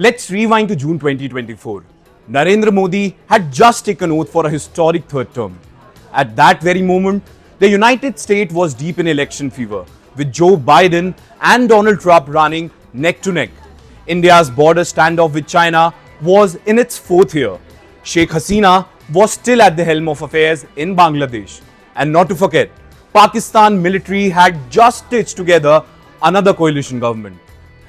Let's rewind to June 2024. Narendra Modi had just taken oath for a historic third term. At that very moment, the United States was deep in election fever, with Joe Biden and Donald Trump running neck to neck. India's border standoff with China was in its fourth year. Sheikh Hasina was still at the helm of affairs in Bangladesh. And not to forget, Pakistan military had just stitched together another coalition government.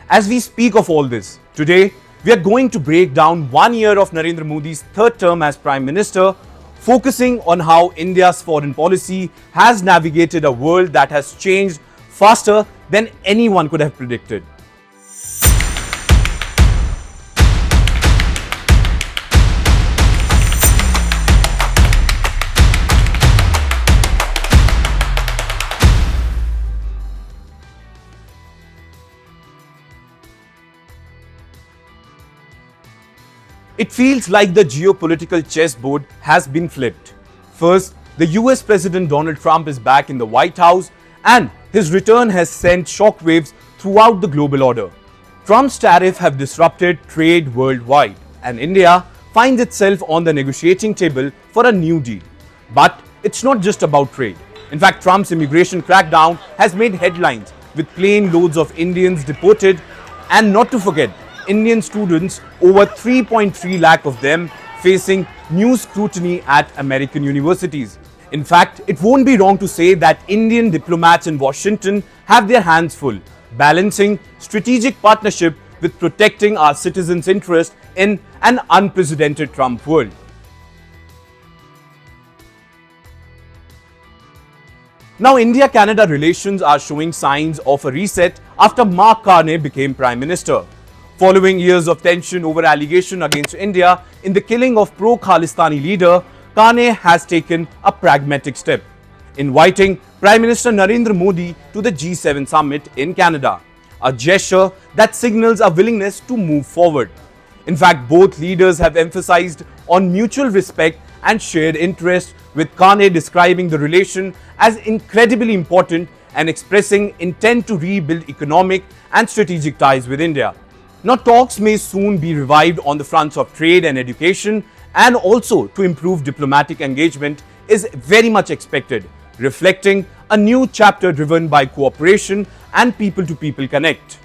As we speak of all this, today we are going to break down 1 year of Narendra Modi's third term as Prime Minister, focusing on how India's foreign policy has navigated a world that has changed faster than anyone could have predicted. It feels like the geopolitical chessboard has been flipped. First, the US President Donald Trump is back in the White House, and his return has sent shockwaves throughout the global order. Trump's tariffs have disrupted trade worldwide, and India finds itself on the negotiating table for a new deal. But it's not just about trade. In fact, Trump's immigration crackdown has made headlines, with plane loads of Indians deported, and not to forget, Indian students, over 3.3 lakh of them, facing new scrutiny at American universities. In fact, it won't be wrong to say that Indian diplomats in Washington have their hands full, balancing strategic partnership with protecting our citizens' interests in an unprecedented Trump world. Now, India-Canada relations are showing signs of a reset after Mark Carney became Prime Minister. Following years of tension over allegation against India in the killing of pro-Khalistani leader, Carney has taken a pragmatic step, inviting Prime Minister Narendra Modi to the G7 summit in Canada, a gesture that signals a willingness to move forward. In fact, both leaders have emphasized on mutual respect and shared interest, with Carney describing the relation as incredibly important and expressing intent to rebuild economic and strategic ties with India. Now, talks may soon be revived on the fronts of trade and education, and also to improve diplomatic engagement is very much expected, reflecting a new chapter driven by cooperation and people-to-people connect.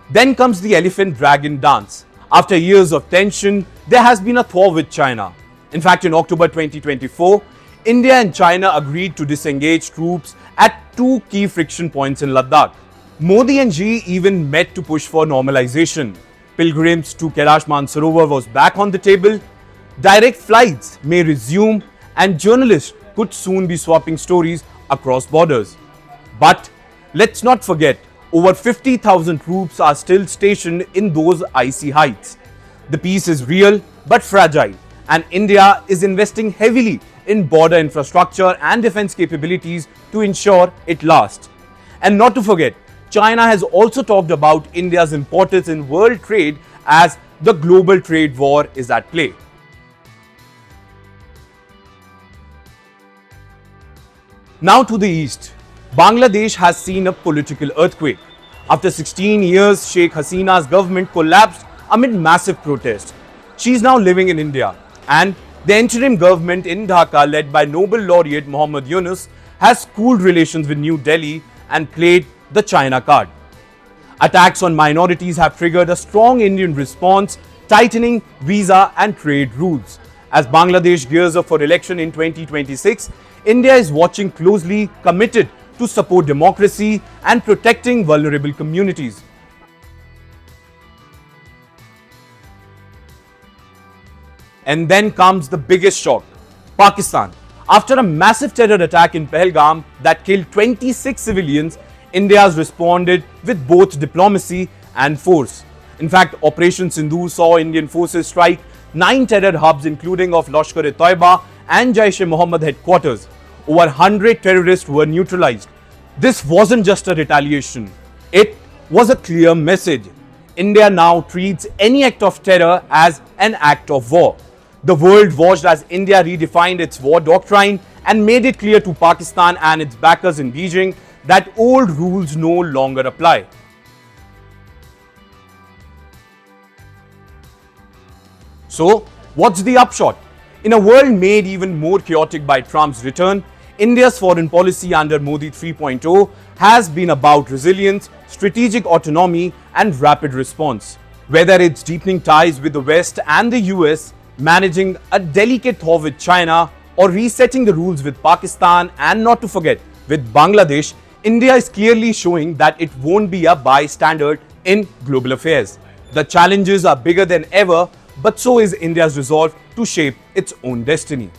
Then comes the elephant-dragon dance. After years of tension, there has been a thaw with China. In fact, in October 2024, India and China agreed to disengage troops at two key friction points in Ladakh. Modi and Xi even met to push for normalization. Pilgrims to Kailash Mansarovar was back on the table. Direct flights may resume, and journalists could soon be swapping stories across borders. But let's not forget, over 50,000 troops are still stationed in those icy heights. The peace is real but fragile, and India is investing heavily in border infrastructure and defense capabilities to ensure it lasts. And not to forget, China has also talked about India's importance in world trade as the global trade war is at play. Now to the east, Bangladesh has seen a political earthquake. After 16 years, Sheikh Hasina's government collapsed amid massive protests. She is now living in India, and the interim government in Dhaka, led by Nobel laureate Muhammad Yunus, has cooled relations with New Delhi and played the China card. Attacks on minorities have triggered a strong Indian response, tightening visa and trade rules. As Bangladesh gears up for election in 2026, India is watching closely, committed to support democracy and protecting vulnerable communities. And then comes the biggest shock, Pakistan. After a massive terror attack in Pahalgam that killed 26 civilians, India has responded with both diplomacy and force. In fact, Operation Sindoor saw Indian forces strike 9 terror hubs, including of Lashkar-e-Toiba and Jaish-e-Mohammed headquarters. Over 100 terrorists were neutralized. This wasn't just a retaliation. It was a clear message. India now treats any act of terror as an act of war. The world watched as India redefined its war doctrine and made it clear to Pakistan and its backers in Beijing that old rules no longer apply. So, what's the upshot? In a world made even more chaotic by Trump's return, India's foreign policy under Modi 3.0 has been about resilience, strategic autonomy, and rapid response. Whether it's deepening ties with the West and the US, managing a delicate thaw with China, or resetting the rules with Pakistan, and not to forget, with Bangladesh, India is clearly showing that it won't be a bystander in global affairs. The challenges are bigger than ever, but so is India's resolve to shape its own destiny.